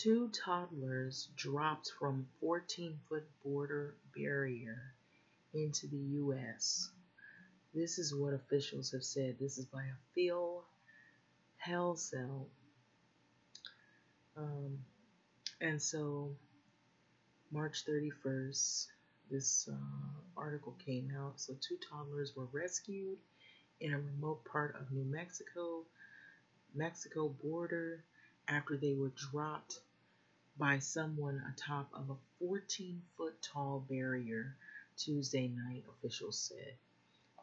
Two toddlers dropped from 14-foot border barrier into the U.S. This is what officials have said. This is by a Phil Helsel. Um, and so, March 31st, this article came out. So, two toddlers were rescued in a remote part of New Mexico border after they were dropped by someone atop of a 14-foot tall barrier Tuesday night, officials said.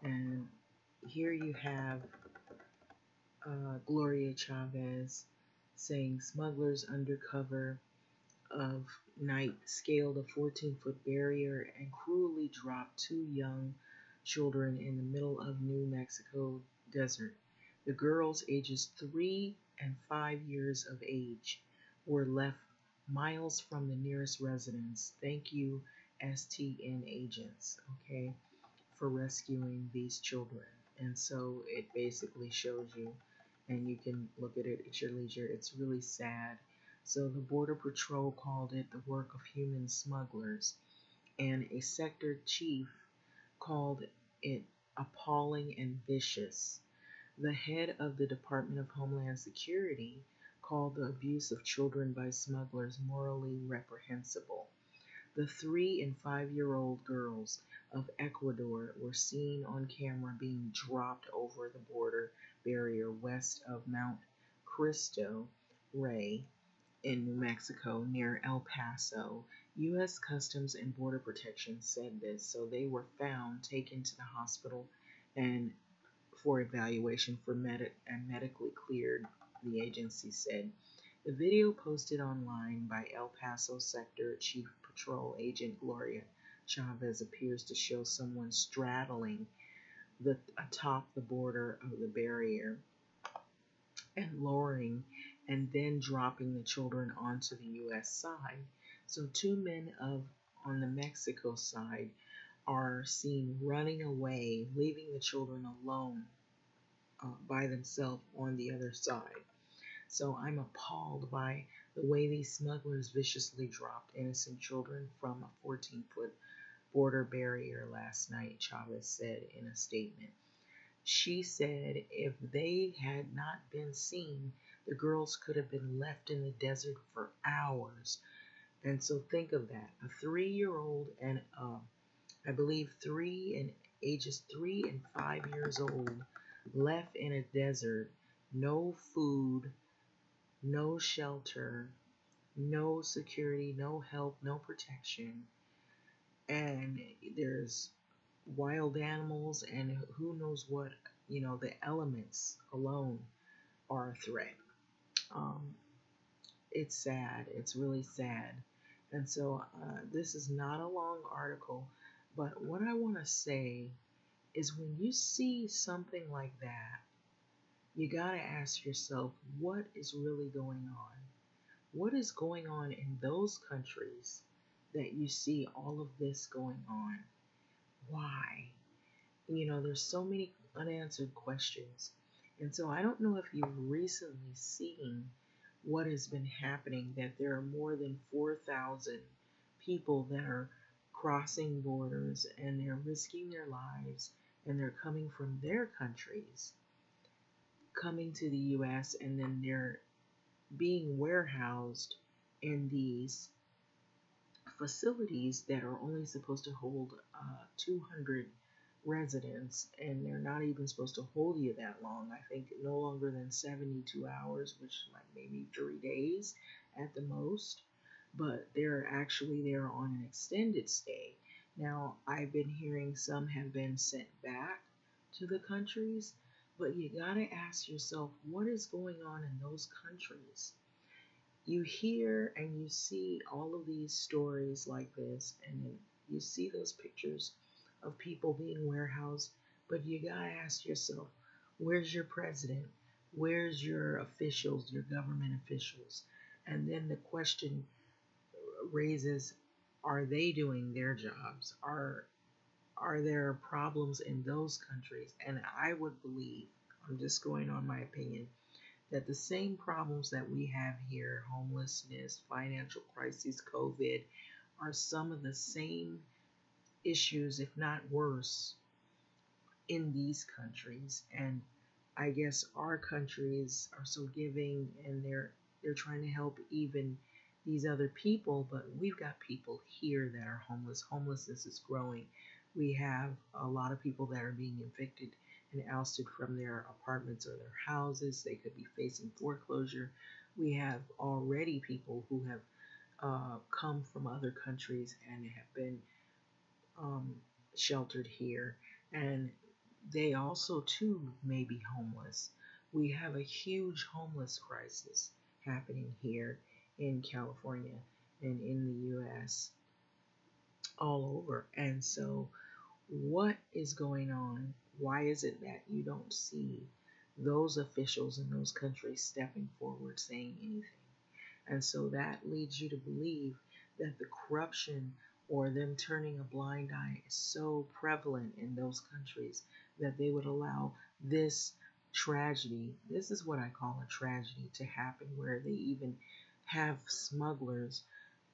And here you have Gloria Chavez saying smugglers under cover of night scaled a 14-foot barrier and cruelly dropped two young children in the middle of New Mexico desert. The girls, ages 3 and 5 years of age, were left miles from the nearest residence. Thank you, STN agents, okay, for rescuing these children. And so it basically shows you, and you can look at it at your leisure. It's really sad. So the Border Patrol called it the work of human smugglers, and a sector chief called it appalling and vicious. The head of the Department of Homeland Security called the abuse of children by smugglers morally reprehensible. The 3 and 5-year-old girls of Ecuador were seen on camera being dropped over the border barrier west of Mount Cristo Rey in New Mexico near El Paso. U.S. Customs and Border Protection said this, so they were found, taken to the hospital, and for evaluation for and medically cleared, the agency said. The video posted online by El Paso Sector Chief Patrol Agent Gloria Chavez appears to show someone straddling atop the border of the barrier and lowering and then dropping the children onto the U.S. side. So two men on the Mexico side are seen running away, leaving the children alone by themselves on the other side. So I'm appalled by the way these smugglers viciously dropped innocent children from a 14-foot border barrier last night, Chavez said in a statement. She said if they had not been seen, the girls could have been left in the desert for hours. And so think of that. A 3-year-old and I believe ages 3 and 5 years old left in a desert, no food, no shelter, no security, no help, no protection. And there's wild animals and who knows what, the elements alone are a threat. It's sad. It's really sad. And so this is not a long article, but what I want to say is when you see something like that, you got to ask yourself, what is really going on? What is going on in those countries that you see all of this going on? Why? There's so many unanswered questions. And so I don't know if you've recently seen what has been happening, that there are more than 4,000 people that are crossing borders and they're risking their lives and they're coming from their countries, coming to the U.S., and then they're being warehoused in these facilities that are only supposed to hold 200 residents, and they're not even supposed to hold you that long. I think no longer than 72 hours, which is like maybe 3 days at the most. But they're actually there on an extended stay. Now, I've been hearing some have been sent back to the countries, but you gotta ask yourself, what is going on in those countries? You hear and you see all of these stories like this, and then you see those pictures of people being warehoused, but you gotta ask yourself, where's your president? Where's your officials, your government officials? And then the question raises, are they doing their jobs? Are there problems in those countries? And I would believe, I'm just going on my opinion, that the same problems that we have here, homelessness, financial crises, COVID, are some of the same issues, if not worse, in these countries. And I guess our countries are so giving, and they're trying to help even these other people, but we've got people here that are homeless. Homelessness is growing. We have a lot of people that are being evicted and ousted from their apartments or their houses. They could be facing foreclosure. We have already people who have come from other countries and have been um, sheltered here, and they also too may be homeless. We have a huge homeless crisis happening here in California and in the U.S. all over. And so, what is going on? Why is it that you don't see those officials in those countries stepping forward saying anything? And so that leads you to believe that the corruption or them turning a blind eye is so prevalent in those countries that they would allow this tragedy, this is what I call a tragedy, to happen, where they even have smugglers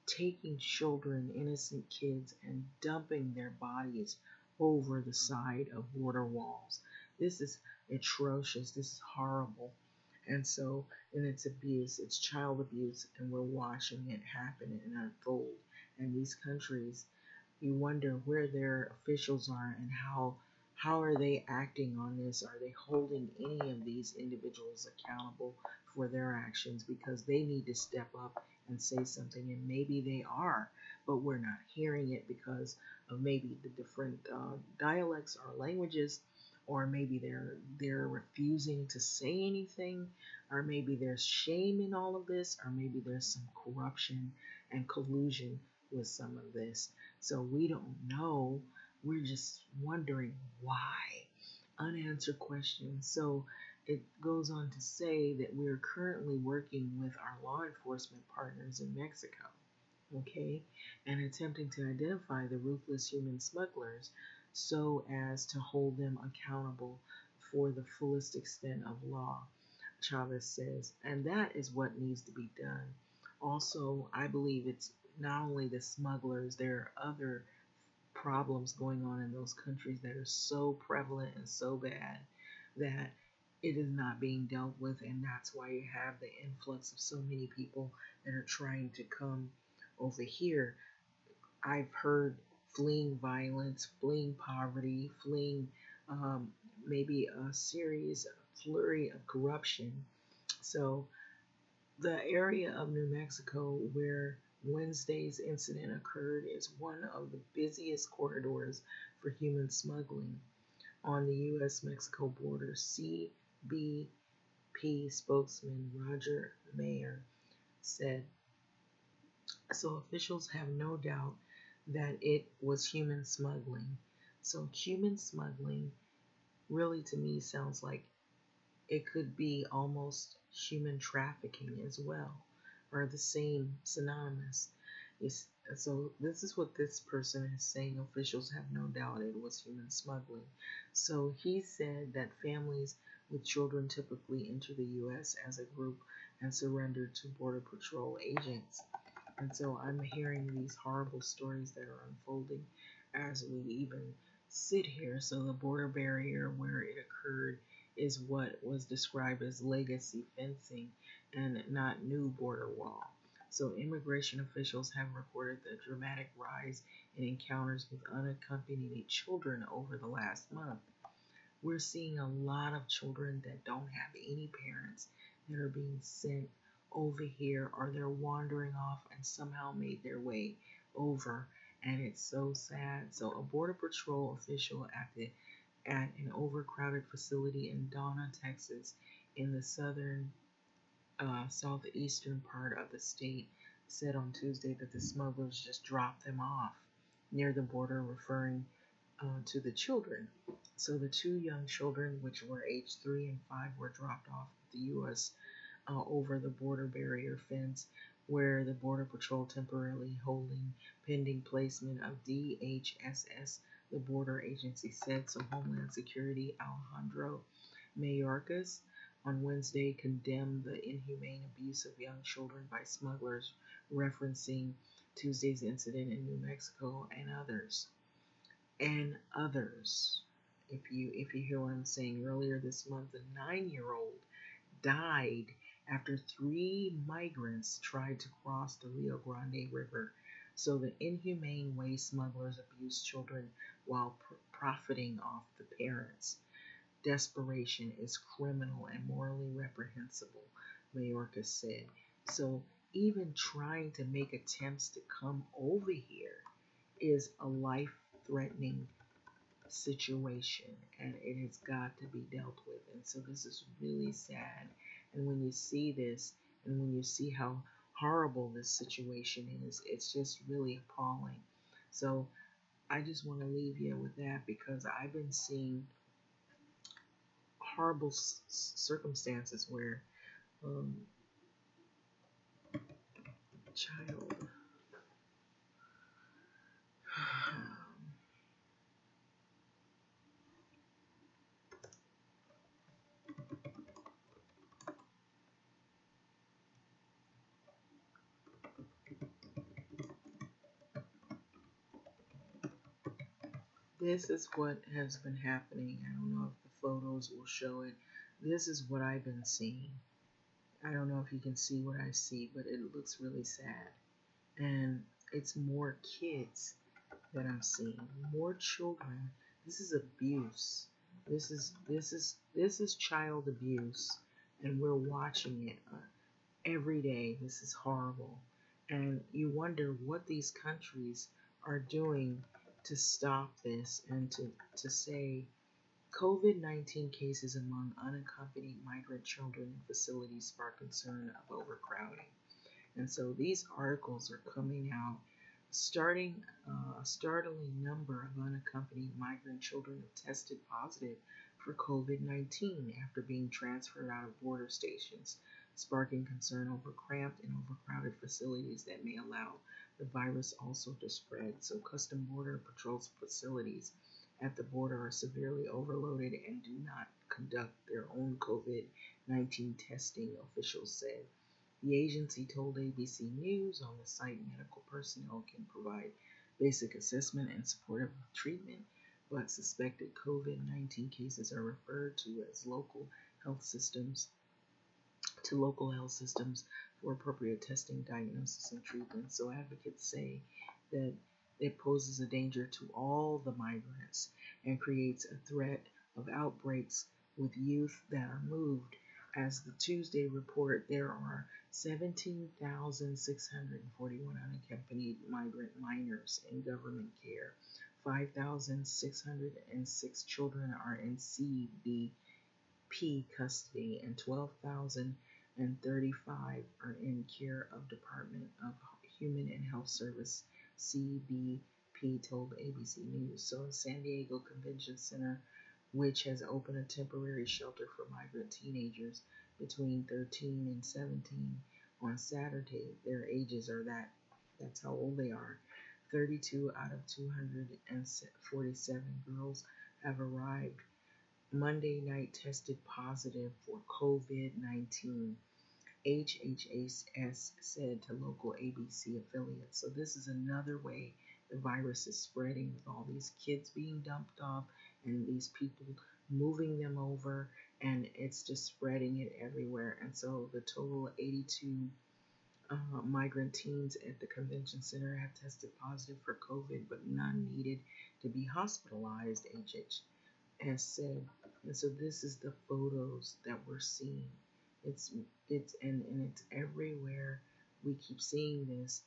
taking children, innocent kids, and dumping their bodies over the side of border walls. This is atrocious. This is horrible. And so, and it's abuse, it's child abuse, and we're watching it happen and unfold. And these countries, you wonder where their officials are and how are they acting on this? Are they holding any of these individuals accountable for their actions? Because they need to step up and say something, and maybe they are, but we're not hearing it because of maybe the different dialects or languages, or maybe they're refusing to say anything, or maybe there's shame in all of this, or maybe there's some corruption and collusion with some of this. So we don't know. We're just wondering why. Unanswered questions. So it goes on to say that we're currently working with our law enforcement partners in Mexico, okay, and attempting to identify the ruthless human smugglers so as to hold them accountable for the fullest extent of law, Chavez says. And that is what needs to be done. Also, I believe it's not only the smugglers, there are other problems going on in those countries that are so prevalent and so bad that it is not being dealt with, and that's why you have the influx of so many people that are trying to come over here. I've heard fleeing violence, fleeing poverty, fleeing um, maybe a series, a flurry of corruption. So the area of New Mexico where Wednesday's incident occurred is one of the busiest corridors for human smuggling on the U.S. Mexico border. CBP spokesman Roger Mayer said, so officials have no doubt that it was human smuggling. So, human smuggling really to me sounds like it could be almost human trafficking as well, or the same, synonymous. It's, so this is what this person is saying. Officials have no doubt it was human smuggling. So he said that families with children typically enter the U.S. as a group and surrender to Border Patrol agents. And so I'm hearing these horrible stories that are unfolding as we even sit here. So the border barrier where it occurred is what was described as legacy fencing and not new border wall. So immigration officials have reported the dramatic rise in encounters with unaccompanied children over the last month. We're seeing a lot of children that don't have any parents that are being sent over here, or they're wandering off and somehow made their way over. And it's so sad. So a Border Patrol official at an overcrowded facility in Donna, Texas, in the southeastern part of the state, said on Tuesday that the smugglers just dropped them off near the border, referring to the children. So the two young children, which were aged 3 and 5, were dropped off at the U.S. Over the border barrier fence, where the Border Patrol temporarily holding pending placement of DHSS, the border agency said. So Homeland Security Alejandro Mayorkas on Wednesday condemned the inhumane abuse of young children by smugglers, referencing Tuesday's incident in New Mexico and others. And others. If you hear what I'm saying, earlier this month, a 9-year-old died after three migrants tried to cross the Rio Grande River. So the inhumane way smugglers abuse children while profiting off the parents. Desperation is criminal and morally reprehensible, Mayorkas said. So even trying to make attempts to come over here is a life threatening situation, and it has got to be dealt with. And so this is really sad. And when you see this, and when you see how horrible this situation is, it's just really appalling. So I just want to leave you with that because I've been seeing horrible circumstances where um, child. This is what has been happening. I don't know if the photos will show it. This is what I've been seeing. I don't know if you can see what I see, but it looks really sad. And it's more kids that I'm seeing, more children. This is abuse. This is child abuse, and we're watching it every day. This is horrible, and you wonder what these countries are doing to stop this and to say COVID-19 cases among unaccompanied migrant children in facilities spark concern of overcrowding. And so these articles are coming out, starting a startling number of unaccompanied migrant children have tested positive for COVID-19 after being transferred out of border stations, sparking concern over cramped and overcrowded facilities that may allow the virus also to spread. So Custom Border Patrol's facilities at the border are severely overloaded and do not conduct their own COVID-19 testing, officials said. The agency told ABC News on the site medical personnel can provide basic assessment and supportive treatment, but suspected COVID-19 cases are referred to as health systems local health systems for appropriate testing, diagnosis, and treatment. So advocates say that it poses a danger to all the migrants and creates a threat of outbreaks with youth that are moved. As the Tuesday report, there are 17,641 unaccompanied migrant minors in government care. 5,606 children are in CBP custody, and 12,035 are in care of Department of Human and Health Service, CBP told ABC News. So in San Diego Convention Center, which has opened a temporary shelter for migrant teenagers between 13 and 17 on Saturday, their ages are that's how old they are. 32 out of 247 girls have arrived Monday night tested positive for COVID-19, HHS said to local ABC affiliates. So this is another way the virus is spreading with all these kids being dumped off and these people moving them over, and it's just spreading it everywhere. And so the total of 82 migrant teens at the convention center have tested positive for COVID, but none needed to be hospitalized, has said. And so this is the photos that we're seeing. And it's everywhere. We keep seeing this.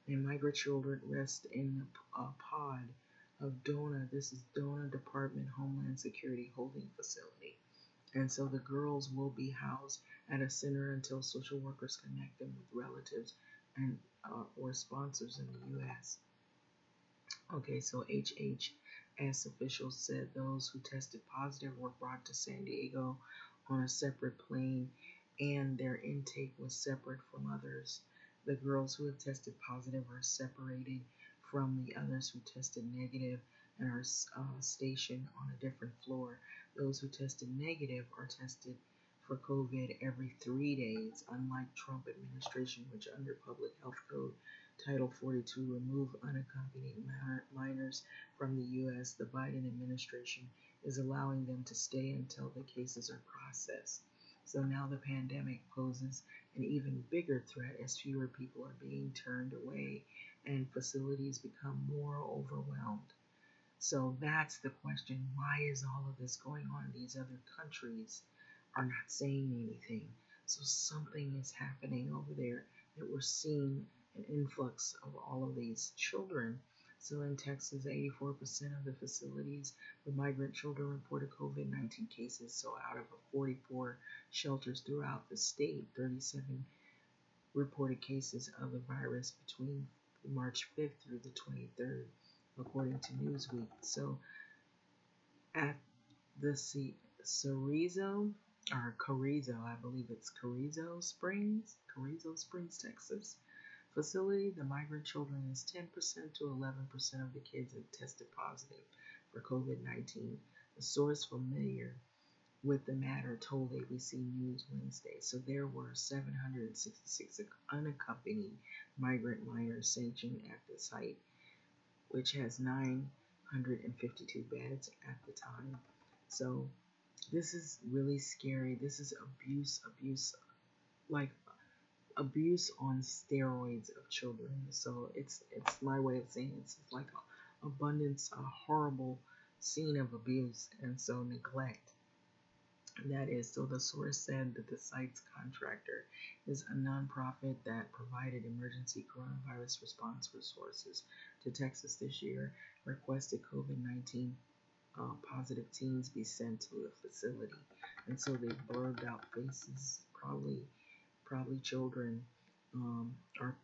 And migrant children rest in a pod of DONA. This is DONA Department Homeland Security Holding Facility. And so the girls will be housed at a center until social workers connect them with relatives and or sponsors in the U.S. Okay, so HHS officials said those who tested positive were brought to San Diego on a separate plane and their intake was separate from others. The girls who have tested positive are separated from the others who tested negative and are stationed on a different floor. Those who tested negative are tested for COVID every 3 days, unlike Trump administration, which under Public Health Code Title 42 remove unaccompanied minors from the U.S. The Biden administration is allowing them to stay until the cases are processed. So now the pandemic poses an even bigger threat as fewer people are being turned away and facilities become more overwhelmed. So that's the question. Why is all of this going on? These other countries are not saying anything. So something is happening over there that we're seeing an influx of all of these children. So in Texas, 84% of the facilities with migrant children reported COVID-19 cases. So out of 44 shelters throughout the state, 37 reported cases of the virus between March 5th through the 23rd, according to Newsweek. So at the Carrizo, I believe it's Carrizo Springs, Texas facility, the migrant children is 10% to 11% of the kids have tested positive for COVID-19. The source familiar with the matter told ABC News Wednesday. So there were 766 unaccompanied migrant minors sanctioned at the site, which has 952 beds at the time. So this is really scary. This is like abuse on steroids of children. So it's my way of saying it's like a horrible scene of abuse and so neglect. That is, so the source said that the site's contractor is a nonprofit that provided emergency coronavirus response resources to Texas this year, requested COVID-19 positive teens be sent to the facility. And so they blurred out faces, probably children, or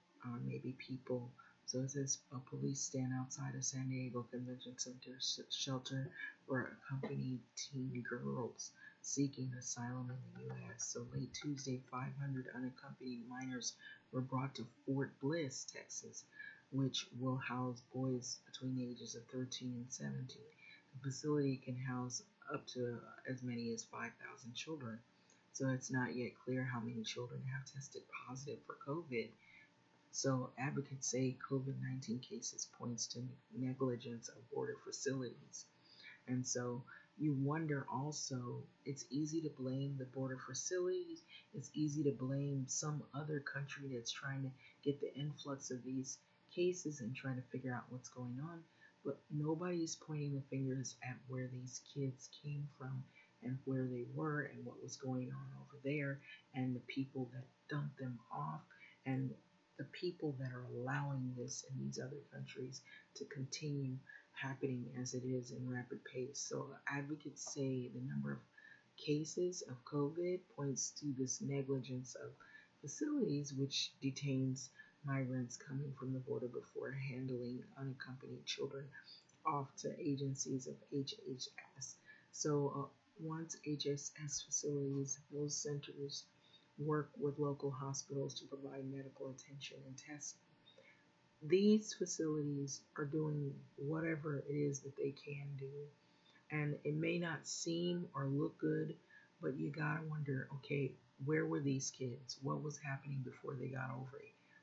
maybe people. So it says police stand outside a San Diego Convention Center shelter for accompanied teen girls seeking asylum in the U.S. So late Tuesday, 500 unaccompanied minors were brought to Fort Bliss, Texas, which will house boys between the ages of 13 and 17. The facility can house up to as many as 5,000 children. So it's not yet clear how many children have tested positive for COVID. So advocates say COVID-19 cases points to negligence of border facilities. And so you wonder also, it's easy to blame the border facilities. It's easy to blame some other country that's trying to get the influx of these cases and trying to figure out what's going on. But nobody's pointing the fingers at where these kids came from and where they were and what was going on over there and the people that dumped them off and the people that are allowing this in these other countries to continue happening as it is in rapid pace. So advocates say the number of cases of COVID points to this negligence of facilities which detains migrants coming from the border before handling unaccompanied children off to agencies of HHS. So once HHS facilities, those centers work with local hospitals to provide medical attention and testing. These facilities are doing whatever it is that they can do. And it may not seem or look good, but you gotta wonder, okay, where were these kids? What was happening before they got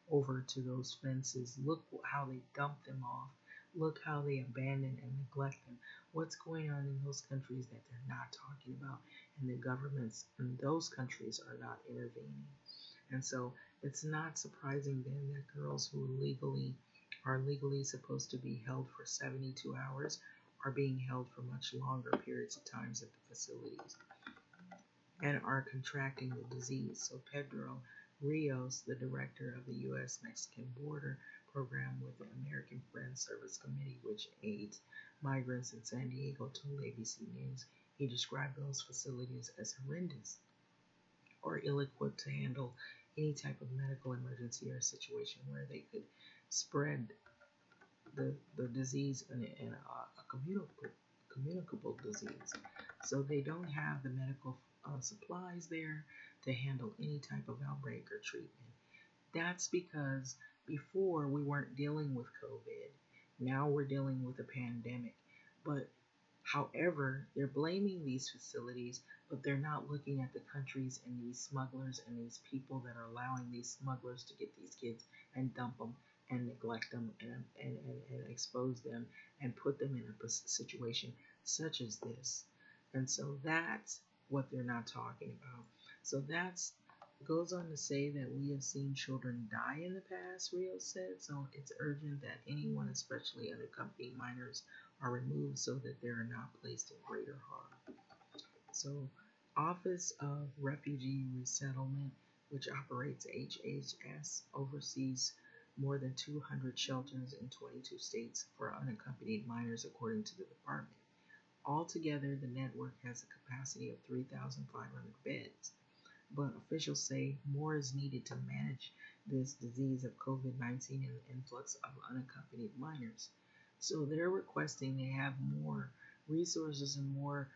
over to those fences? Look how they dumped them off. Look how they abandon and neglect them. What's going on in those countries that they're not talking about, and the governments in those countries are not intervening. And so it's not surprising then that girls who are legally supposed to be held for 72 hours are being held for much longer periods of times at the facilities and are contracting the disease. So Pedro Rios, the director of the U.S.-Mexican border program with the American Friends Service Committee, which aids migrants in San Diego, told ABC News he described those facilities as horrendous or ill-equipped to handle any type of medical emergency or situation where they could spread the disease in a communicable disease. So they don't have the medical supplies there to handle any type of outbreak or treatment. That's because before we weren't dealing with COVID. Now we're dealing with a pandemic. But However, they're blaming these facilities, but they're not looking at the countries and these smugglers and these people that are allowing these smugglers to get these kids and dump them and neglect them and expose them and put them in a situation such as this. And so that's what they're not talking about. So that's goes on to say that we have seen children die in the past, Rio said, so it's urgent that anyone, especially unaccompanied minors, are removed so that they are not placed in greater harm. So, Office of Refugee Resettlement, which operates HHS, oversees more than 200 shelters in 22 states for unaccompanied minors, according to the department. Altogether, the network has a capacity of 3,500 beds, but officials say more is needed to manage this disease of COVID-19 and the influx of unaccompanied minors. So they're requesting they have more resources and more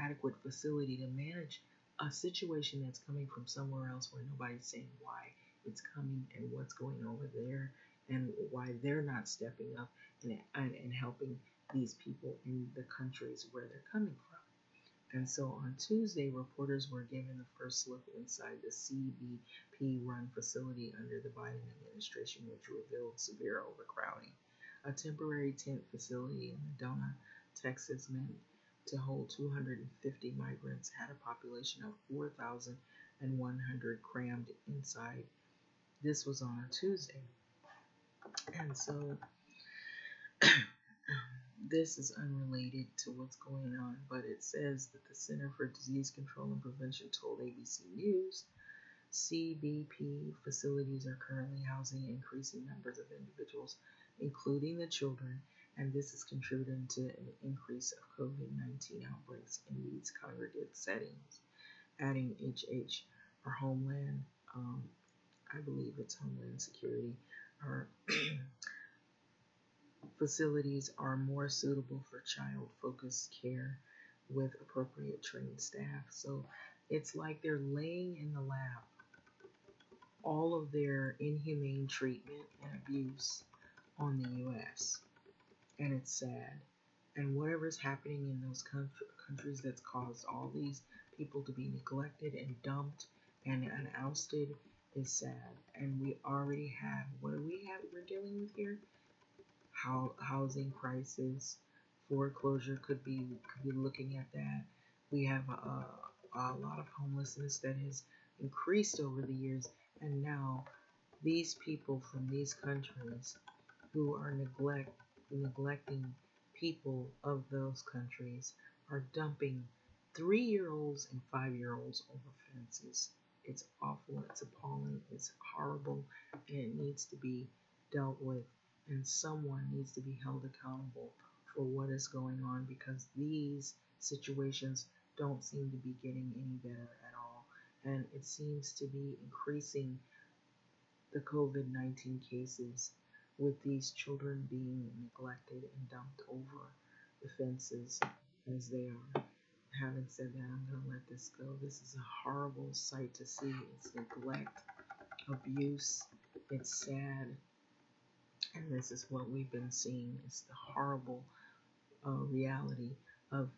adequate facility to manage a situation that's coming from somewhere else where nobody's saying why it's coming and what's going over there and why they're not stepping up and helping these people in the countries where they're coming from. And so on Tuesday, reporters were given the first look inside the CBP-run facility under the Biden administration, which revealed severe overcrowding. A temporary tent facility in Medina, Texas, meant to hold 250 migrants had a population of 4,100 crammed inside. This was on a Tuesday. And so this is unrelated to what's going on, but it says that the Center for Disease Control and Prevention told ABC News CBP facilities are currently housing increasing numbers of individuals, including the children, and this is contributing to an increase of COVID-19 outbreaks in these congregate settings. Adding HH or Homeland, I believe it's Homeland Security, or facilities are more suitable for child-focused care with appropriate trained staff. So it's like they're laying in the lap all of their inhumane treatment and abuse on the U.S. And it's sad. And whatever's happening in those countries that's caused all these people to be neglected and dumped and ousted is sad. And we already have, what do we have we're dealing with here? Housing crisis, foreclosure could be looking at that. We have a lot of homelessness that has increased over the years, and now these people from these countries who are neglecting people of those countries are dumping 3-year-olds and 5-year-olds over fences. It's awful, it's appalling, it's horrible, and it needs to be dealt with, and someone needs to be held accountable for what is going on, because these situations don't seem to be getting any better at all, and it seems to be increasing the COVID-19 cases with these children being neglected and dumped over the fences as they are. Having said that, I'm going to let this go. This is a horrible sight to see. It's neglect, abuse, it's sad, and this is what we've been seeing. It's the horrible reality of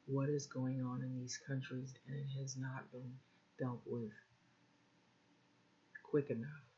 what is going on in these countries, and it has not been dealt with quick enough.